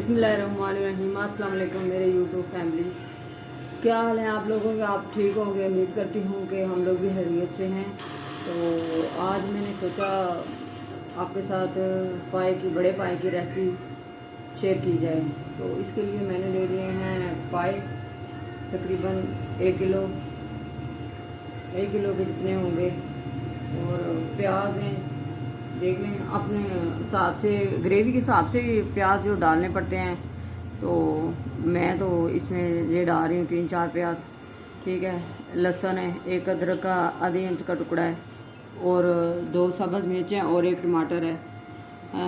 बिस्मिल्लाहिर्रहमानिर्रहीम। अस्सलाम वालेकुम मेरे यूट्यूब फैमिली, क्या हाल है आप लोगों के? आप ठीक होंगे, उम्मीद करती हूँ कि हम लोग भी खैरियत से हैं। तो आज मैंने सोचा आपके साथ बड़े पाए की रेसिपी शेयर की जाए। तो इसके लिए मैंने ले लिए हैं पाए, तकरीबन 1 किलो के जितने होंगे, और प्याज हैं, देख लें अपने हिसाब से, ग्रेवी के हिसाब से प्याज जो डालने पड़ते हैं। तो मैं तो इसमें ये डाल रही हूँ 3-4 प्याज, ठीक है। लहसुन है, 1 अदरक का आधे इंच का टुकड़ा है, और 2 सब्ज़ मिर्च हैं, और 1 टमाटर है।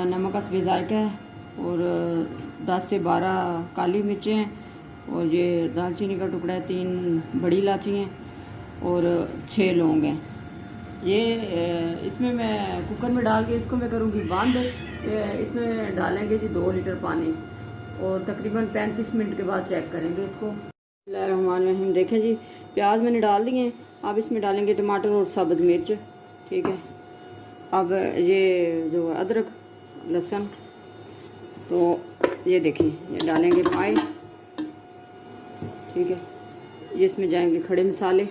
नमक हस्बे ज़ायका है, और 10 से 12 काली मिर्चें हैं, और ये दालचीनी का टुकड़ा है, 3 बड़ी इलायची हैं, और 6 लौंग हैं। ये इसमें मैं कुकर में डाल के इसको मैं करूँगी बंद। इसमें डालेंगे जी 2 लीटर पानी, और तकरीबन 35 मिनट के बाद चेक करेंगे इसको। बिस्मिल्लाहिर्रहमानिर्रहीम। देखें जी, प्याज मैंने डाल दिए हैं। अब इसमें डालेंगे टमाटर और सब्ज़ मिर्च, ठीक है। अब ये जो अदरक लहसुन, तो ये देखें, ये डालेंगे पाए, ठीक है। ये इसमें जाएंगे खड़े मसाले।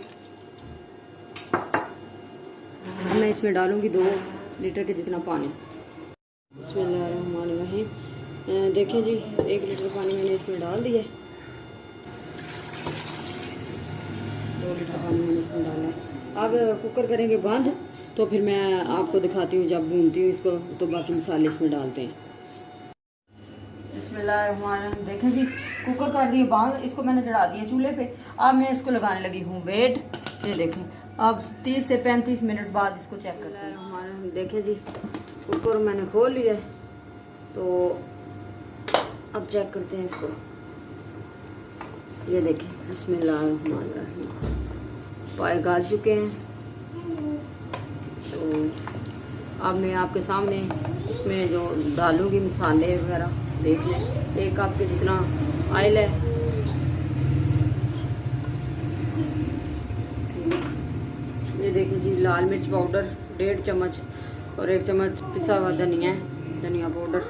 मैं इसमें डालूंगी 2 लीटर के जितना पानी। बिस्मिल्लाहिर्रहमानिर्रहीम। देखिए जी, 1 लीटर पानी मैंने इसमें डाल दिया है। 2 लीटर पानी मैंने इसमें डाला है। अब कुकर करेंगे बंद, तो फिर मैं आपको दिखाती हूँ जब भूनती हूँ इसको, तो बाकी मसाले इसमें डालते हैं। बिस्मिल्लाहिर्रहमानिर्रहीम। देखें जी, कुकर कर दिए बंद, इसको मैंने चढ़ा दिया चूल्हे पे। अब मैं इसको लगाने लगी हूँ वेट। ये देखें, अब 30 से 35 मिनट बाद इसको चेक करते हैं। हमारे देखें जी, कुकर मैंने खोल लिया है, तो अब चेक करते हैं इसको। ये देखें, बिस्मिल्लाहिर्रहमानिर्रहीम, पाए गाल चुके हैं। तो अब मैं आपके सामने इसमें जो डालूंगी मसाले वगैरह, देख लें। 1 कप के जितना ऑयल है, ये देखिए जी, लाल मिर्च पाउडर 1.5 चम्मच, और 1 चम्मच पिसा हुआ धनिया पाउडर।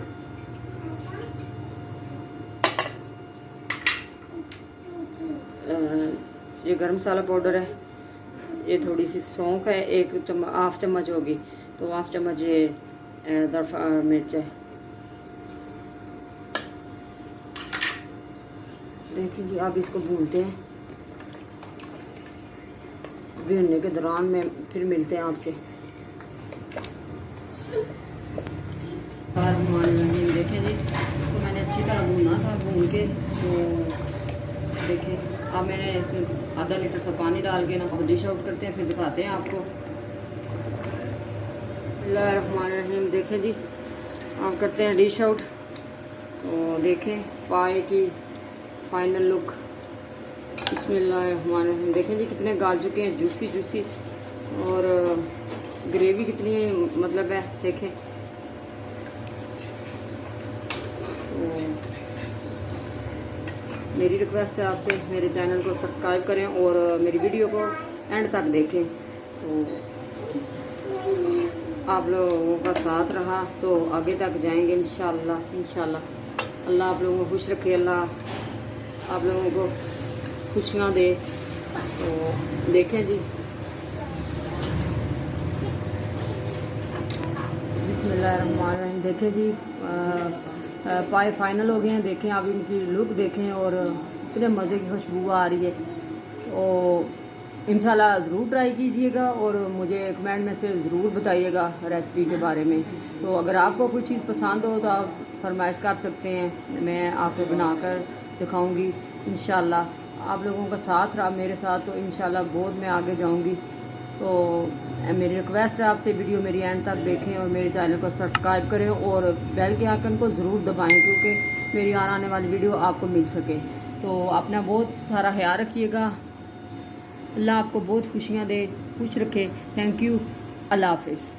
ये गरम मसाला पाउडर है। ये थोड़ी सी सौंफ है, 1 चम्मच होगी, तो 1/2 चम्मच ये दरफा मिर्च है। देखिए जी, अब इसको भूनते हैं। भूनने के दौरान में फिर मिलते हैं आपसे। देखें जी, इसको मैंने अच्छी तरह भूना था, भून के। तो देखिए, अब मैंने इसमें आधा लीटर सा पानी डाल के ना डिश आउट करते हैं, फिर दिखाते हैं आपको। बिस्मिल्लाहिर्रहमानिर्रहीम। देखें जी, अब करते हैं डिश आउट। तो देखें पाए की फाइनल लुक। बिस्मिल्लाहिर्रहमानिर्रहीम। देखें जी, कितने गाल चुके हैं, जूसी, और ग्रेवी कितनी मतलब है, देखें। तो मेरी रिक्वेस्ट है आपसे, मेरे चैनल को सब्सक्राइब करें और मेरी वीडियो को एंड तक देखें। तो आप लोगों का साथ रहा तो आगे तक जाएंगे इंशाल्लाह। अल्लाह आप लोगों को खुश रखे, अल्लाह आप लोगों को खुशियाँ दे। तो देखें जी, बिस्मिल्लाहिर्रहमानिर्रहीम। देखें जी, पाए फाइनल हो गए हैं। देखें, आप इनकी लुक देखें, और कितने मज़े की खुशबू आ रही है। तो इंशाल्लाह ज़रूर ट्राई कीजिएगा, और मुझे कमेंट में से ज़रूर बताइएगा रेसिपी के बारे में। तो अगर आपको कोई चीज़ पसंद हो तो आप फरमाइश कर सकते हैं, मैं आपको बनाकर दिखाऊंगी इंशाल्लाह। आप लोगों का साथ रहा मेरे साथ, तो इंशाल्लाह बहुत मैं आगे जाऊंगी। तो मेरी रिक्वेस्ट है आपसे, वीडियो मेरी एंड तक देखें, और मेरे चैनल को सब्सक्राइब करें, और बेल के आइकन को ज़रूर दबाएं, क्योंकि मेरी आने वाली वीडियो आपको मिल सके। तो अपना बहुत सारा ख्याल रखिएगा। अल्लाह आपको बहुत खुशियाँ दे, खुश रखे। Thank you. अल्लाह हाफिज़।